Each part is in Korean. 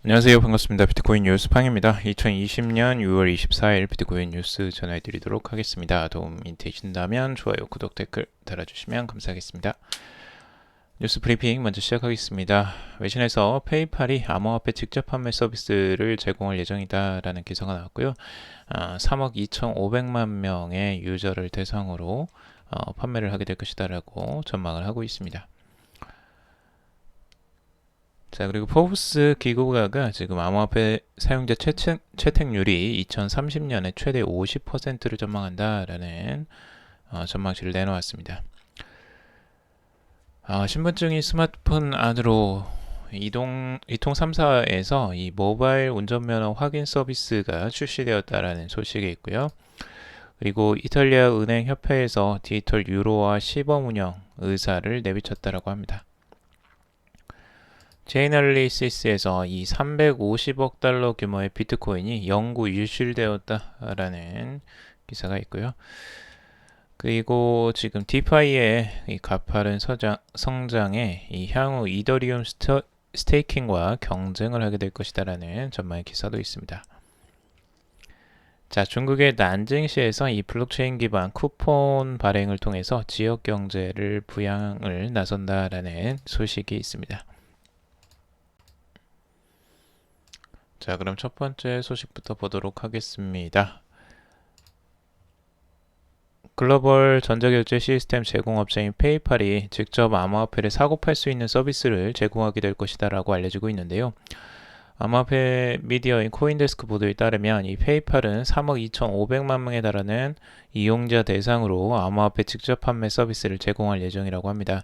안녕하세요. 반갑습니다. 비트코인 뉴스 팡입니다. 2020년 6월 24일 비트코인 뉴스 전해드리도록 하겠습니다. 도움이 되신다면 좋아요, 구독, 댓글 달아주시면 감사하겠습니다. 뉴스 브리핑 먼저 시작하겠습니다. 외신에서 페이팔이 암호화폐 직접 판매 서비스를 제공할 예정이다라는 기사가 나왔고요. 3억 2,500만 명의 유저를 대상으로 판매를 하게 될 것이다라고 전망을 하고 있습니다. 자, 그리고 포브스 기고가가 지금 암호화폐 사용자 채택률이 2030년에 최대 50%를 전망한다라는 전망치를 내놓았습니다. 신분증이 스마트폰 안으로 이통 3사에서 이 모바일 운전면허 확인 서비스가 출시되었다라는 소식이 있고요. 그리고 이탈리아 은행 협회에서 디지털 유로화 시범 운영 의사를 내비쳤다라고 합니다. 제이널리시스에서 이 350억 달러 규모의 비트코인이 영구 유실되었다라는 기사가 있고요. 그리고 지금 디파이의 이 가파른 성장에 이 향후 이더리움 스테이킹과 경쟁을 하게 될 것이다라는 전망의 기사도 있습니다. 자, 중국의 난징시에서 이 블록체인 기반 쿠폰 발행을 통해서 지역 경제를 부양을 나선다라는 소식이 있습니다. 자, 그럼 첫 번째 소식부터 보도록 하겠습니다. 글로벌 전자결제 시스템 제공업체인 페이팔이 직접 암호화폐를 사고 팔 수 있는 서비스를 제공하게 될 것이다 라고 알려지고 있는데요. 암호화폐 미디어인 코인데스크 보도에 따르면 이 페이팔은 3억 2,500만 명에 달하는 이용자 대상으로 암호화폐 직접 판매 서비스를 제공할 예정이라고 합니다.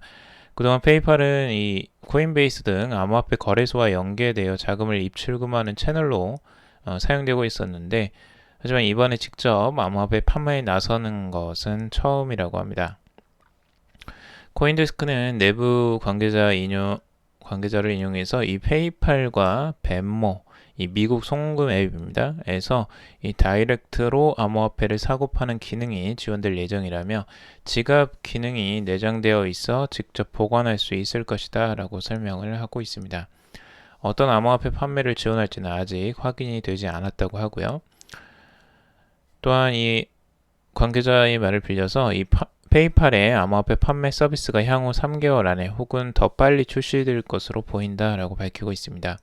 그동안 페이팔은 이 코인베이스 등 암호화폐 거래소와 연계되어 자금을 입출금하는 채널로 사용되고 있었는데, 하지만 이번에 직접 암호화폐 판매에 나서는 것은 처음이라고 합니다. 코인데스크는 내부 관계자를 인용해서 이 페이팔과 벤모, 이 미국 송금 앱입니다. 에서 이 다이렉트로 암호화폐를 사고 파는 기능이 지원될 예정이라며 지갑 기능이 내장되어 있어 직접 보관할 수 있을 것이다 라고 설명을 하고 있습니다. 어떤 암호화폐 판매를 지원할지는 아직 확인이 되지 않았다고 하고요. 또한 이 관계자의 말을 빌려서 이 페이팔의 암호화폐 판매 서비스가 향후 3개월 안에 혹은 더 빨리 출시될 것으로 보인다라고 밝히고 있습니다.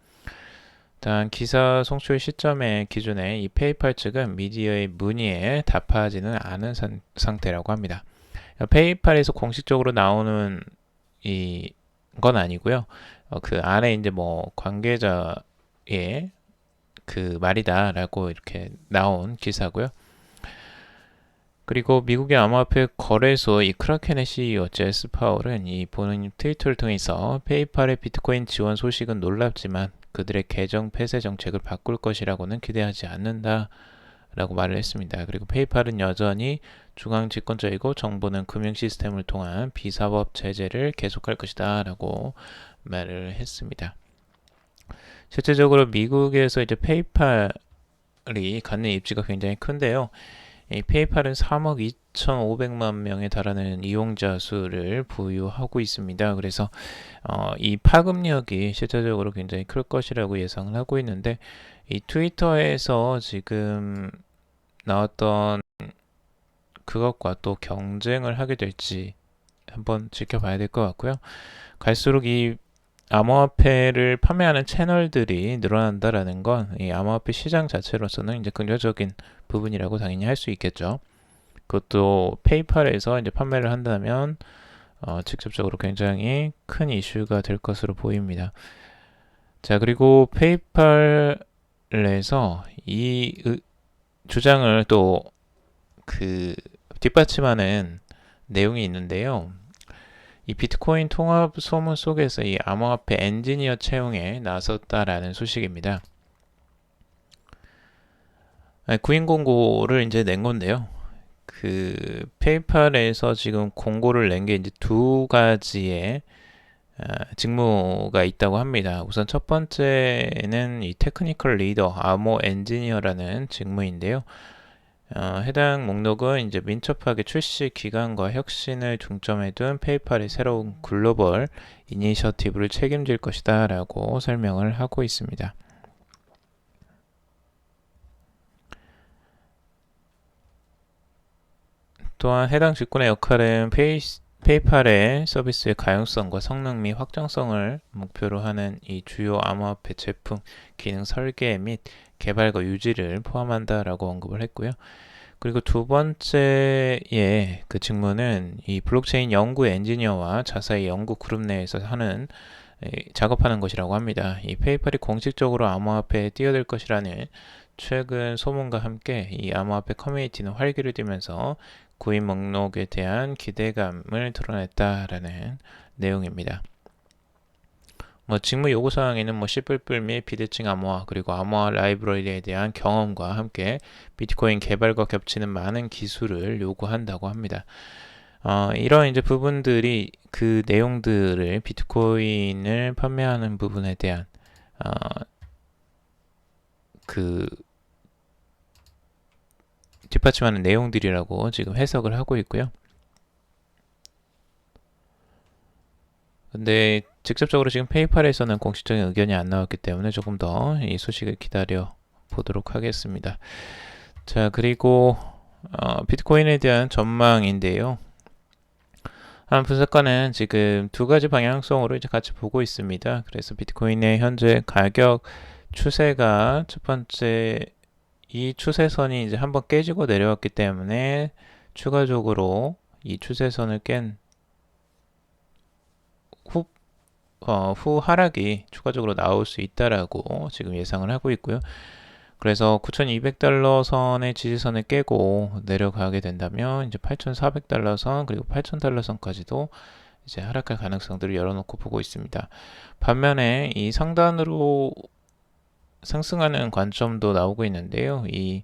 일단 기사 송출 시점의 기준에 이 페이팔 측은 미디어의 문의에 답하지는 않은 상태라고 합니다. 페이팔에서 공식적으로 나오는 건 아니고요. 그 안에 이제 뭐 관계자의 그 말이다라고 이렇게 나온 기사고요. 그리고 미국의 암호화폐 거래소 이 크라켄의 CEO 제스 파월은 이 본인 트위터를 통해서 페이팔의 비트코인 지원 소식은 놀랍지만 그들의 계정 폐쇄 정책을 바꿀 것이라고는 기대하지 않는다 라고 말을 했습니다. 그리고 페이팔은 여전히 중앙 집권자이고 정부는 금융 시스템을 통한 비사법 제재를 계속할 것이다 라고 말을 했습니다. 실제적으로 미국에서 이제 페이팔이 갖는 입지가 굉장히 큰데요. 이 페이팔은 3억 2,500만 명에 달하는 이용자 수를 보유하고 있습니다. 그래서 이 파급력이 실제적으로 굉장히 클 것이라고 예상을 하고 있는데, 이 트위터에서 지금 나왔던 그것과 또 경쟁을 하게 될지 한번 지켜봐야 될 것 같고요. 갈수록 이 암호화폐를 판매하는 채널들이 늘어난다라는 건 이 암호화폐 시장 자체로서는 이제 긍정적인 부분이라고 당연히 할 수 있겠죠. 그것도 페이팔에서 이제 판매를 한다면 직접적으로 굉장히 큰 이슈가 될 것으로 보입니다. 자, 그리고 페이팔에서 이 주장을 또 그 뒷받침하는 내용이 있는데요. 이 비트코인 통합 소문 속에서 이 암호화폐 엔지니어 채용에 나섰다라는 소식입니다. 구인 공고를 이제 낸 건데요. 그 페이팔에서 지금 공고를 낸 게 이제 두 가지의 직무가 있다고 합니다. 우선 첫 번째는 이 테크니컬 리더, 암호 엔지니어라는 직무인데요. 해당 목록은 이제 민첩하게 출시 기간과 혁신을 중점에 둔 페이팔의 새로운 글로벌 이니셔티브를 책임질 것이다 라고 설명을 하고 있습니다. 또한 해당 직군의 역할은 페이팔의 서비스의 가용성과 성능 및 확장성을 목표로 하는 이 주요 암호화폐 제품, 기능 설계 및 개발과 유지를 포함한다라고 언급을 했고요. 그리고 두 번째의 그 직무는 이 블록체인 연구 엔지니어와 자사의 연구 그룹 내에서 하는 작업하는 것이라고 합니다. 이 페이팔이 공식적으로 암호화폐에 뛰어들 것이라는 최근 소문과 함께 이 암호화폐 커뮤니티는 활기를 띠면서 구입 목록에 대한 기대감을 드러냈다라는 내용입니다. 직무 요구사항에는 C++ 및 비대칭 암호화 그리고 암호화 라이브러리에 대한 경험과 함께 비트코인 개발과 겹치는 많은 기술을 요구한다고 합니다. 이런 이제 부분들이 그 내용들을 비트코인을 판매하는 부분에 대한 그 뒷받침하는 내용들이라고 지금 해석을 하고 있고요. 근데 직접적으로 지금 페이팔에서는 공식적인 의견이 안 나왔기 때문에 조금 더 이 소식을 기다려 보도록 하겠습니다. 자, 그리고 비트코인에 대한 전망인데요. 한 분석가는 지금 두 가지 방향성으로 이제 같이 보고 있습니다. 그래서 비트코인의 현재 가격 추세가 첫 번째 이 추세선이 이제 한번 깨지고 내려왔기 때문에 추가적으로 이 추세선을 깬 후 하락이 추가적으로 나올 수 있다라고 지금 예상을 하고 있고요. 그래서 9,200달러 선의 지지선을 깨고 내려가게 된다면 이제 8,400달러 선 그리고 8,000달러 선까지도 이제 하락할 가능성들을 열어놓고 보고 있습니다. 반면에 이 상단으로 상승하는 관점도 나오고 있는데요. 이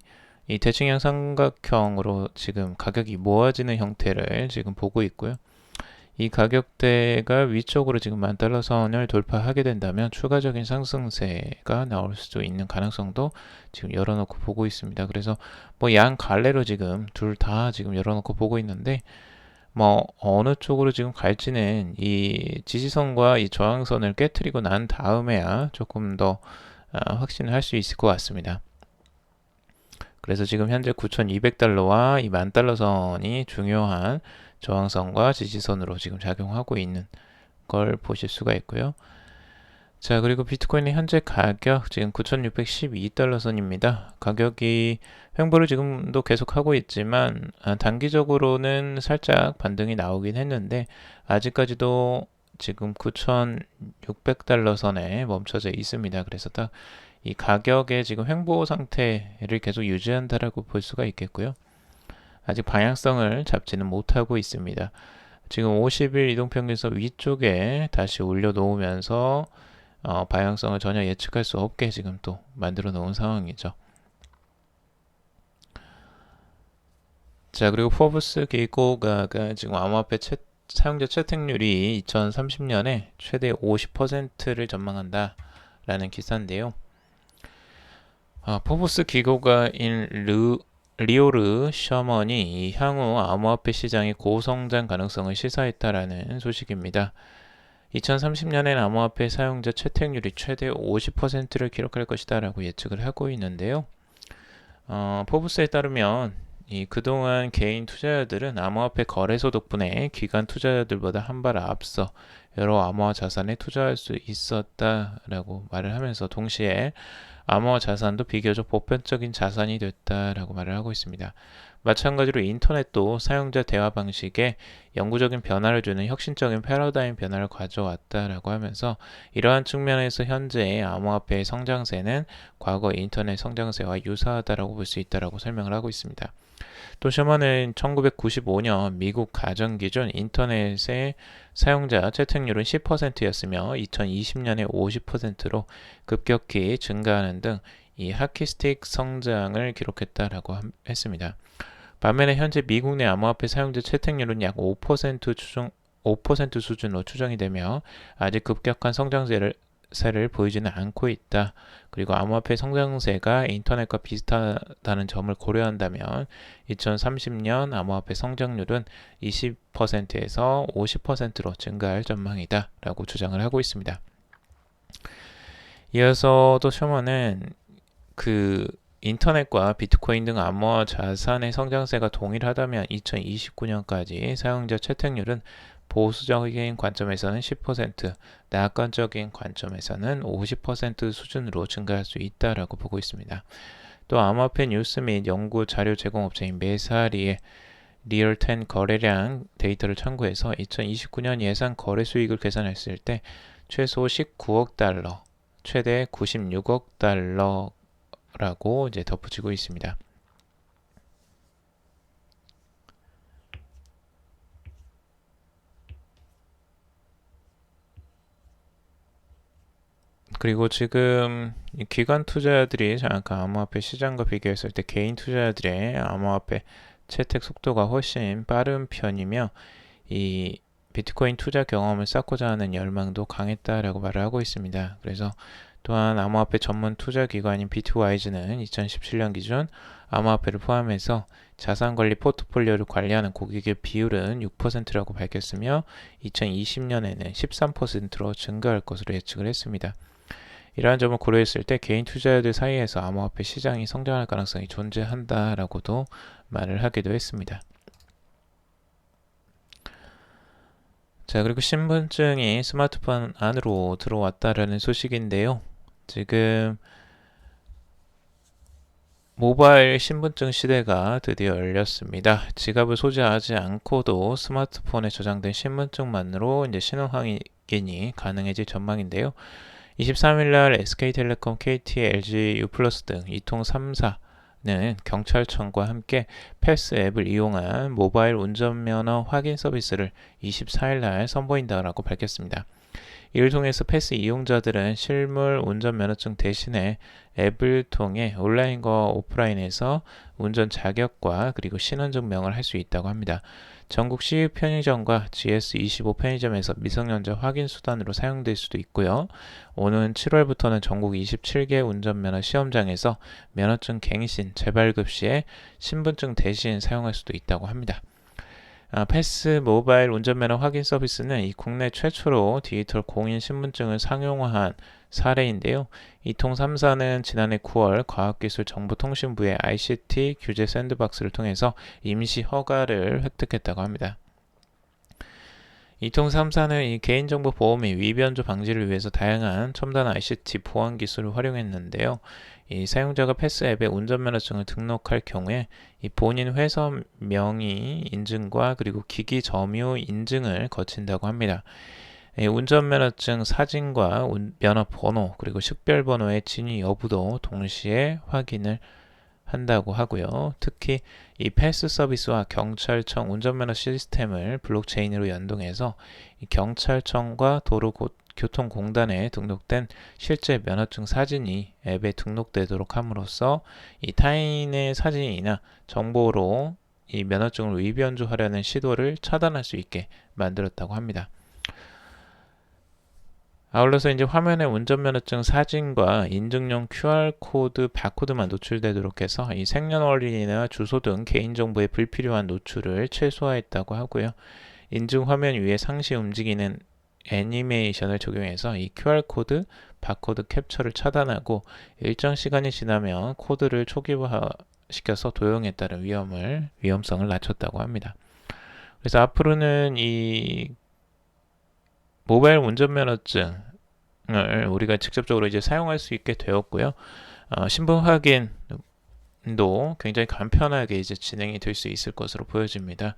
대칭형 삼각형으로 지금 가격이 모아지는 형태를 지금 보고 있고요. 이 가격대가 위쪽으로 지금 10,000달러 선을 돌파하게 된다면 추가적인 상승세가 나올 수도 있는 가능성도 지금 열어놓고 보고 있습니다. 그래서 양 갈래로 지금 둘 다 지금 열어놓고 보고 있는데 어느 쪽으로 지금 갈지는 이 지지선과 이 저항선을 깨트리고 난 다음에야 조금 더 확신을 할 수 있을 것 같습니다. 그래서 지금 현재 9,200달러와 이 10,000달러 선이 중요한 저항선과 지지선으로 지금 작용하고 있는 걸 보실 수가 있고요. 자, 그리고 비트코인의 현재 가격 지금 9,612달러 선입니다. 가격이 횡보를 지금도 계속하고 있지만 단기적으로는 살짝 반등이 나오긴 했는데 아직까지도 지금 9,600달러 선에 멈춰져 있습니다. 그래서 딱 이 가격의 지금 횡보 상태를 계속 유지한다라고 볼 수가 있겠고요. 아직 방향성을 잡지는 못하고 있습니다. 지금 50일 이동평균선 위쪽에 다시 올려놓으면서 방향성을 전혀 예측할 수 없게 지금 또 만들어 놓은 상황이죠. 자, 그리고 포브스 기고가 지금 암호화폐 사용자 채택률이 2030년에 최대 50%를 전망한다 라는 기사인데요. 포브스 기고가인 리오르 셔먼이 향후 암호화폐 시장의 고성장 가능성을 시사했다라는 소식입니다. 2030년엔 암호화폐 사용자 채택률이 최대 50%를 기록할 것이다 라고 예측을 하고 있는데요. 포브스에 따르면 그동안 개인 투자자들은 암호화폐 거래소 덕분에 기관 투자자들보다 한 발 앞서 여러 암호화 자산에 투자할 수 있었다라고 말을 하면서 동시에 암호화 자산도 비교적 보편적인 자산이 됐다라고 말을 하고 있습니다. 마찬가지로 인터넷도 사용자 대화 방식에 영구적인 변화를 주는 혁신적인 패러다임 변화를 가져왔다라고 하면서 이러한 측면에서 현재의 암호화폐의 성장세는 과거 인터넷 성장세와 유사하다라고 볼 수 있다라고 설명을 하고 있습니다. 또 셔먼은 1995년 미국 가정 기준 인터넷의 사용자 채택률은 10%였으며 2020년에 50%로 급격히 증가하는 등 이 하키스틱 성장을 기록했다라고 했습니다. 반면에 현재 미국 내 암호화폐 사용자 채택률은 약 5% 수준으로 추정이 되며 아직 급격한 성장세를 보이지는 않고 있다. 그리고 암호화폐 성장세가 인터넷과 비슷하다는 점을 고려한다면 2030년 암호화폐 성장률은 20%에서 50%로 증가할 전망이다 라고 주장을 하고 있습니다. 이어서 또 셔먼은 인터넷과 비트코인 등 암호화 자산의 성장세가 동일하다면 2029년까지 사용자 채택률은 보수적인 관점에서는 10%, 낙관적인 관점에서는 50% 수준으로 증가할 수 있다라고 보고 있습니다. 또 암호화폐 뉴스 및 연구 자료 제공업체인 메사리의 리얼10 거래량 데이터를 참고해서 2029년 예상 거래 수익을 계산했을 때 최소 19억 달러, 최대 96억 달러라고 이제 덧붙이고 있습니다. 그리고 지금 기관 투자자들이 잠깐 암호화폐 시장과 비교했을 때 개인 투자자들의 암호화폐 채택 속도가 훨씬 빠른 편이며 이 비트코인 투자 경험을 쌓고자 하는 열망도 강했다라고 말을 하고 있습니다. 그래서 또한 암호화폐 전문 투자 기관인 비트와이즈는 2017년 기준 암호화폐를 포함해서 자산관리 포트폴리오를 관리하는 고객의 비율은 6%라고 밝혔으며 2020년에는 13%로 증가할 것으로 예측을 했습니다. 이러한 점을 고려했을 때 개인 투자자들 사이에서 암호화폐 시장이 성장할 가능성이 존재한다라고도 말을 하기도 했습니다. 자, 그리고 신분증이 스마트폰 안으로 들어왔다라는 소식인데요. 지금 모바일 신분증 시대가 드디어 열렸습니다. 지갑을 소지하지 않고도 스마트폰에 저장된 신분증만으로 이제 신원 확인이 가능해질 전망인데요. 23일날 SK텔레콤, KT, LG, U+ 등 이통 3사는 경찰청과 함께 패스 앱을 이용한 모바일 운전면허 확인 서비스를 24일날 선보인다라고 밝혔습니다. 이를 통해서 패스 이용자들은 실물 운전면허증 대신에 앱을 통해 온라인과 오프라인에서 운전 자격과 그리고 신원증명을 할 수 있다고 합니다. 전국 CU 편의점과 GS25 편의점에서 미성년자 확인 수단으로 사용될 수도 있고요. 오는 7월부터는 전국 27개 운전면허 시험장에서 면허증 갱신, 재발급 시에 신분증 대신 사용할 수도 있다고 합니다. 패스 모바일 운전면허 확인 서비스는 이 국내 최초로 디지털 공인 신분증을 상용화한 사례인데요. 이통 3사는 지난해 9월 과학기술정보통신부의 ICT 규제 샌드박스를 통해서 임시 허가를 획득했다고 합니다. 이통 3사는 이 개인정보 보호 및 위변조 방지를 위해서 다양한 첨단 ICT 보안 기술을 활용했는데요. 이 사용자가 패스 앱에 운전면허증을 등록할 경우에 이 본인 회사 명의 인증과 그리고 기기 점유 인증을 거친다고 합니다. 운전면허증 사진과 면허 번호 그리고 식별번호의 진위 여부도 동시에 확인을 한다고 하고요. 특히 이 패스 서비스와 경찰청 운전면허 시스템을 블록체인으로 연동해서 이 경찰청과 도로교통공단에 등록된 실제 면허증 사진이 앱에 등록되도록 함으로써 이 타인의 사진이나 정보로 이 면허증을 위변조하려는 시도를 차단할 수 있게 만들었다고 합니다. 아울러서 이제 화면에 운전면허증 사진과 인증용 QR코드, 바코드만 노출되도록 해서 이 생년월일이나 주소 등 개인정보의 불필요한 노출을 최소화했다고 하고요. 인증 화면 위에 상시 움직이는 애니메이션을 적용해서 이 QR코드, 바코드 캡처를 차단하고 일정 시간이 지나면 코드를 초기화시켜서 도용에 따른 위험성을 낮췄다고 합니다. 그래서 앞으로는 이 모바일 운전면허증을 우리가 직접적으로 이제 사용할 수 있게 되었고요. 신분 확인도 굉장히 간편하게 이제 진행이 될 수 있을 것으로 보여집니다.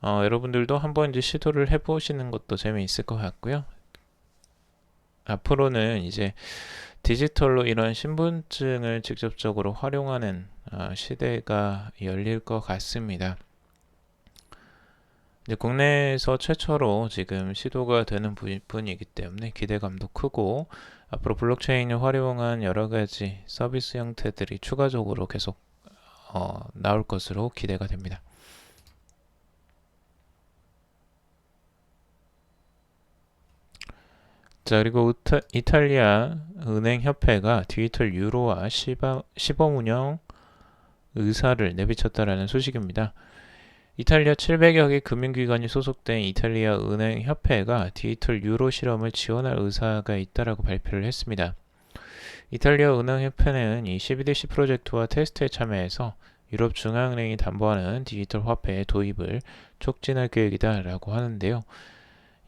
여러분들도 한번 이제 시도를 해보시는 것도 재미있을 것 같고요. 앞으로는 이제 디지털로 이런 신분증을 직접적으로 활용하는 시대가 열릴 것 같습니다. 국내에서 최초로 지금 시도가 되는 부분이기 때문에 기대감도 크고 앞으로 블록체인을 활용한 여러 가지 서비스 형태들이 추가적으로 계속 나올 것으로 기대가 됩니다. 자, 그리고 이탈리아 은행협회가 디지털 유로화 시범 운영 의사를 내비쳤다라는 소식입니다. 이탈리아 700여 개 금융기관이 소속된 이탈리아 은행협회가 디지털 유로 실험을 지원할 의사가 있다라고 발표를 했습니다. 이탈리아 은행협회는 이 CBDC 프로젝트와 테스트에 참여해서 유럽 중앙은행이 담보하는 디지털 화폐 도입을 촉진할 계획이다라고 하는데요.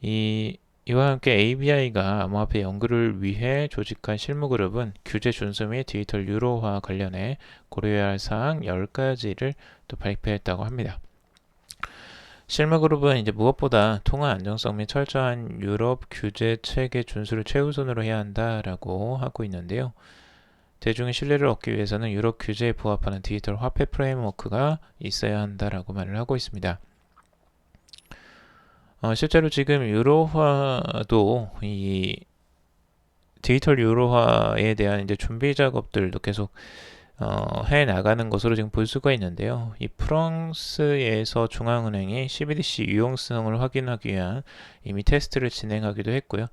이와 함께 ABI가 암호화폐 연구를 위해 조직한 실무그룹은 규제 준수 및 디지털 유로화 관련해 고려해야 할 사항 10가지를 또 발표했다고 합니다. 실무그룹은 이제 무엇보다 통화 안정성 및 철저한 유럽 규제 체계 준수를 최우선으로 해야 한다라고 하고 있는데요. 대중의 신뢰를 얻기 위해서는 유럽 규제에 부합하는 디지털 화폐 프레임워크가 있어야 한다라고 말을 하고 있습니다. 실제로 지금 유로화도 이 디지털 유로화에 대한 이제 준비 작업들도 계속 해 나가는 것으로 지금 볼 수가 있는데요. 이 프랑스에서 중앙은행이 CBDC 유용성을 확인하기 위한 이미 테스트를 진행하기도 했고요.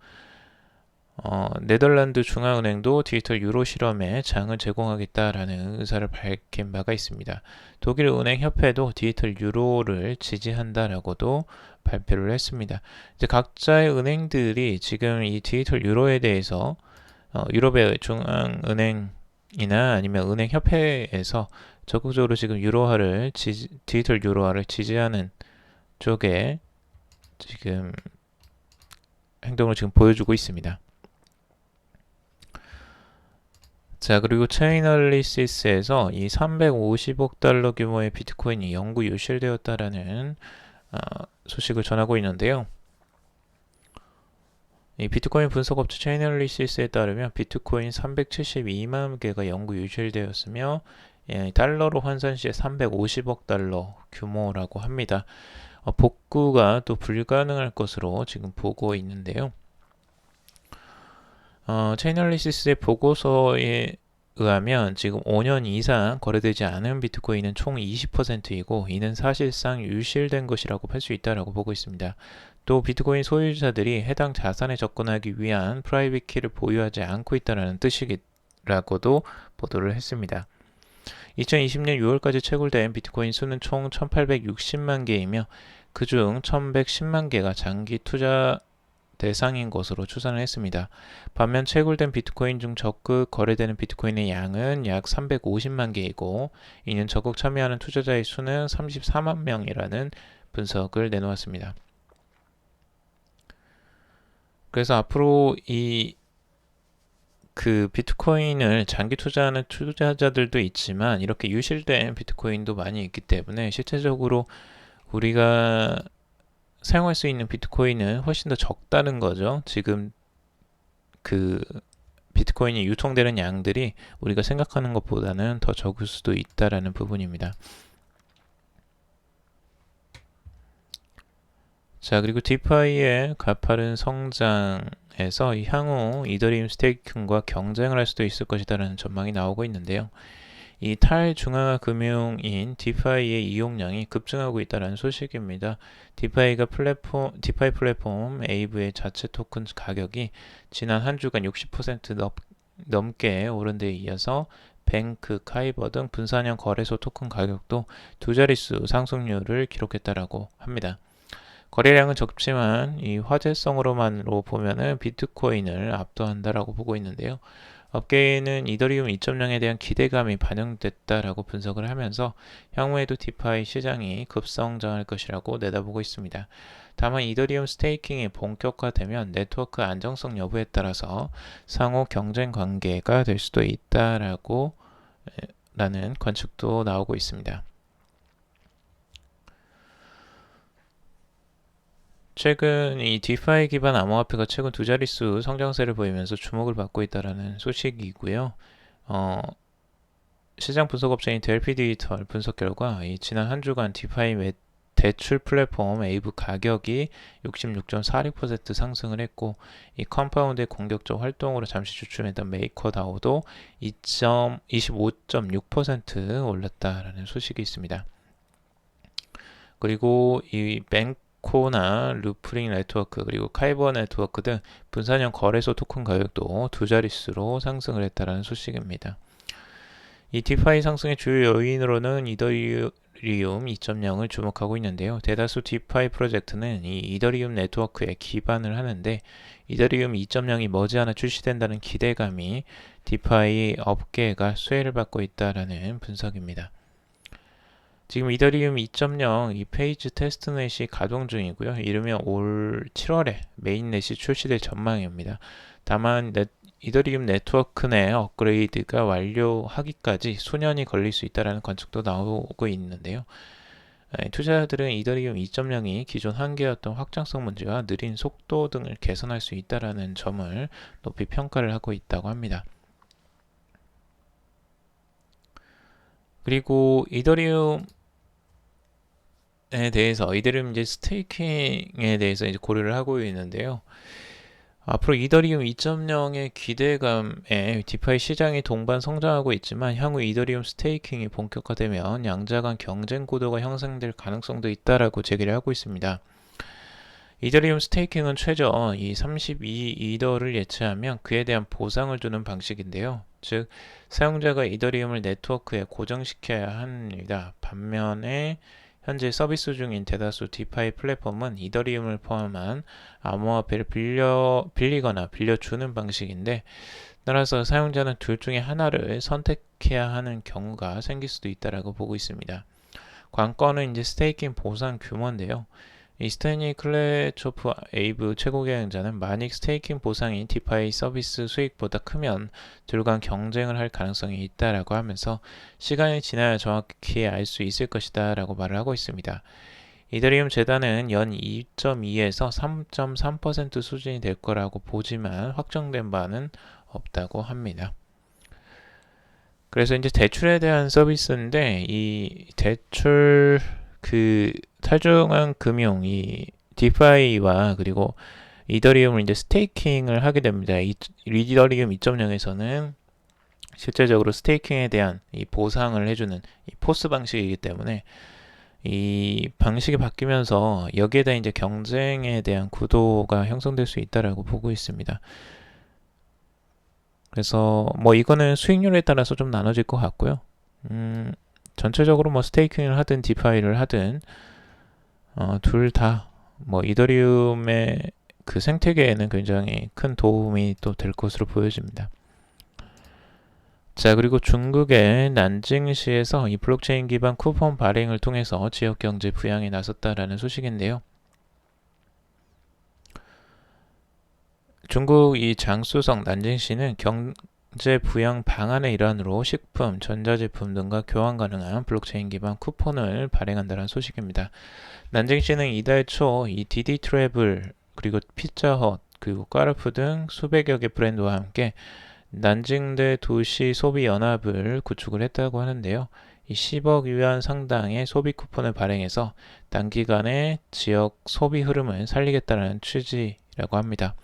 네덜란드 중앙은행도 디지털 유로 실험에 장을 제공하겠다라는 의사를 밝힌 바가 있습니다. 독일 은행협회도 디지털 유로를 지지한다라고도 발표를 했습니다. 이제 각자의 은행들이 지금 이 디지털 유로에 대해서 유럽의 중앙은행이나 아니면 은행협회에서 적극적으로 지금 디지털 유로화를 지지하는 쪽에 지금 행동을 지금 보여주고 있습니다. 자, 그리고 체인얼리시스에서 이 350억 달러 규모의 비트코인이 영구 유실되었다라는 소식을 전하고 있는데요. 이 비트코인 분석업체 체인얼리시스에 따르면 비트코인 372만 개가 영구 유실되었으며 달러로 환산 시에 350억 달러 규모라고 합니다. 복구가 또 불가능할 것으로 지금 보고 있는데요. 체인얼리시스의 보고서에 의하면 지금 5년 이상 거래되지 않은 비트코인은 총 20%이고 이는 사실상 유실된 것이라고 할 수 있다고 보고 있습니다. 또 비트코인 소유자들이 해당 자산에 접근하기 위한 프라이빗 키를 보유하지 않고 있다는 뜻이라고도 보도를 했습니다. 2020년 6월까지 채굴된 비트코인 수는 총 1860만 개이며 그중 1110만 개가 장기 투자 대상인 것으로 추산을 했습니다. 반면 채굴된 비트코인 중 적극 거래되는 비트코인의 양은 약 350만 개이고 이는 적극 참여하는 투자자의 수는 34만 명이라는 분석을 내놓았습니다. 그래서 앞으로 비트코인을 장기 투자하는 투자자들도 있지만 이렇게 유실된 비트코인도 많이 있기 때문에 실제적으로 우리가 사용할 수 있는 비트코인은 훨씬 더 적다는 거죠. 지금 비트코인이 유통되는 양들이 우리가 생각하는 것보다는 더 적을 수도 있다라는 부분입니다. 자, 그리고 디파이의 가파른 성장에서 향후 이더리움 스테이킹과 경쟁을 할 수도 있을 것이다라는 전망이 나오고 있는데요. 이 탈중앙화 금융인 디파이의 이용량이 급증하고 있다는 소식입니다. 디파이 플랫폼 에이브의 자체 토큰 가격이 지난 한 주간 60% 넘게 오른 데에 이어서 뱅크, 카이버 등 분산형 거래소 토큰 가격도 두 자릿수 상승률을 기록했다라고 합니다. 거래량은 적지만 이 화제성으로만으로 보면은 비트코인을 압도한다라고 보고 있는데요. 업계에는 이더리움 2.0에 대한 기대감이 반영됐다라고 분석을 하면서 향후에도 디파이 시장이 급성장할 것이라고 내다보고 있습니다. 다만 이더리움 스테이킹이 본격화되면 네트워크 안정성 여부에 따라서 상호 경쟁 관계가 될 수도 있다라고 라는 관측도 나오고 있습니다. 최근 이 디파이 기반 암호화폐가 최근 두 자릿수 성장세를 보이면서 주목을 받고 있다는 소식이고요. 시장 분석업체인 델피 디지털 분석 결과 지난 한 주간 디파이 대출 플랫폼 에이브 가격이 66.46% 상승을 했고 이 컴파운드의 공격적 활동으로 잠시 주춤했던 메이커다오도 25.6% 올랐다라는 소식이 있습니다. 그리고 이 코나 루프링 네트워크 그리고 카이버 네트워크 등 분산형 거래소 토큰 가격도 두 자릿수로 상승을 했다는 소식입니다. 이 디파이 상승의 주요 요인으로는 이더리움 2.0을 주목하고 있는데요. 대다수 디파이 프로젝트는 이 이더리움 네트워크에 기반을 하는데 이더리움 2.0이 머지않아 출시된다는 기대감이 디파이 업계가 수혜를 받고 있다라는 분석입니다. 지금 이더리움 2.0 이 페이지 테스트넷이 가동 중이고요. 이르면 올 7월에 메인넷이 출시될 전망입니다. 다만 이더리움 네트워크 내 업그레이드가 완료하기까지 수년이 걸릴 수 있다는 관측도 나오고 있는데요. 투자자들은 이더리움 2.0이 기존 한계였던 확장성 문제와 느린 속도 등을 개선할 수 있다는 점을 높이 평가를 하고 있다고 합니다. 그리고 이더리움 이제 스테이킹에 대해서 이제 고려를 하고 있는데요. 앞으로 이더리움 2.0의 기대감에 디파이 시장이 동반 성장하고 있지만 향후 이더리움 스테이킹이 본격화되면 양자 간 경쟁 구도가 형성될 가능성도 있다라고 제기를 하고 있습니다. 이더리움 스테이킹은 최저 이 32이더를 예치하면 그에 대한 보상을 주는 방식인데요. 즉 사용자가 이더리움을 네트워크에 고정시켜야 합니다. 반면에 현재 서비스 중인 대다수 디파이 플랫폼은 이더리움을 포함한 암호화폐를 빌리거나 빌려주는 방식인데, 따라서 사용자는 둘 중에 하나를 선택해야 하는 경우가 생길 수도 있다고 보고 있습니다. 관건은 이제 스테이킹 보상 규모인데요. 이 스탠리 클레초프 에이브 최고 경영자는 만약 스테이킹 보상이 디파이 서비스 수익보다 크면 둘 간 경쟁을 할 가능성이 있다라고 하면서 시간이 지나야 정확히 알 수 있을 것이다 라고 말을 하고 있습니다. 이더리움 재단은 연 2.2에서 3.3% 수준이 될 거라고 보지만 확정된 바는 없다고 합니다. 그래서 이제 대출에 대한 서비스인데, 이 대출 탈중앙 금융 디파이와 그리고 이더리움을 이제 스테이킹을 하게 됩니다. 이더리움 2.0에서는 실제적으로 스테이킹에 대한 이 보상을 해주는 이 포스 방식이기 때문에 이 방식이 바뀌면서 여기에다 이제 경쟁에 대한 구도가 형성될 수 있다라고 보고 있습니다. 그래서 이거는 수익률에 따라서 좀 나눠질 것 같고요. 전체적으로 스테이킹을 하든 디파이를 하든 둘 다 이더리움의 그 생태계에는 굉장히 큰 도움이 또 될 것으로 보여집니다. 자, 그리고 중국의 난징시에서 이 블록체인 기반 쿠폰 발행을 통해서 지역 경제 부양에 나섰다라는 소식인데요. 중국 이 장쑤성 난징시는 경제 부양 방안의 일환으로 식품, 전자제품 등과 교환 가능한 블록체인 기반 쿠폰을 발행한다는 소식입니다. 난징시는 이달 초 이 디디 트래블, 그리고 피자헛, 그리고 까르푸 등 수백여 개 브랜드와 함께 난징대 도시 소비 연합을 구축을 했다고 하는데요. 이 10억 위안 상당의 소비 쿠폰을 발행해서 단기간에 지역 소비 흐름을 살리겠다는 취지라고 합니다.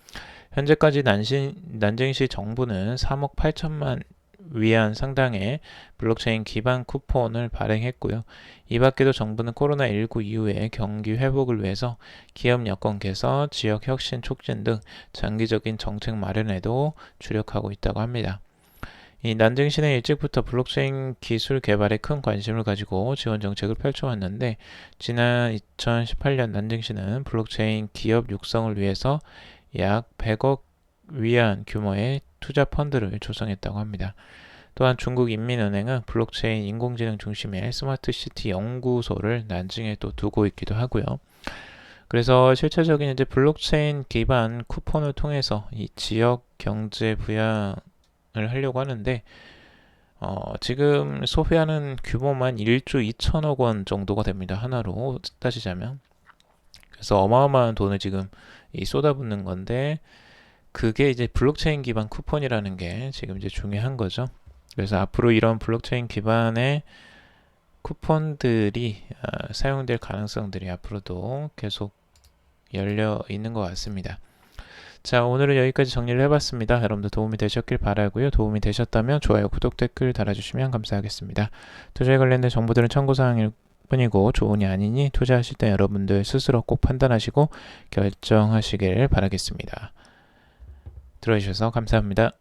현재까지 난징시 정부는 3억 8천만 위안 상당의 블록체인 기반 쿠폰을 발행했고요. 이 밖에도 정부는 코로나19 이후에 경기 회복을 위해서 기업 여건 개선, 지역 혁신 촉진 등 장기적인 정책 마련에도 주력하고 있다고 합니다. 이 난징시는 일찍부터 블록체인 기술 개발에 큰 관심을 가지고 지원 정책을 펼쳐왔는데, 지난 2018년 난징시는 블록체인 기업 육성을 위해서 약 100억 위안 규모의 투자 펀드를 조성했다고 합니다. 또한 중국인민은행은 블록체인 인공지능 중심의 스마트시티 연구소를 난징에 또 두고 있기도 하고요. 그래서 실질적인 이제 블록체인 기반 쿠폰을 통해서 이 지역 경제 부양을 하려고 하는데, 지금 소비하는 규모만 1조 2천억 원 정도가 됩니다. 하나로 따지자면. 그래서 어마어마한 돈을 지금 쏟아붓는 건데, 그게 이제 블록체인 기반 쿠폰이라는 게 지금 이제 중요한 거죠. 그래서 앞으로 이런 블록체인 기반의 쿠폰들이 사용될 가능성들이 앞으로도 계속 열려 있는 것 같습니다. 자, 오늘은 여기까지 정리를 해봤습니다. 여러분들 도움이 되셨길 바라고요. 도움이 되셨다면 좋아요, 구독, 댓글 달아주시면 감사하겠습니다. 투자에 관련된 정보들은 참고사항일 뿐이고 좋으니 아니니 투자하실 때 여러분들 스스로 꼭 판단하시고 결정하시길 바라겠습니다. 들어주셔서 감사합니다.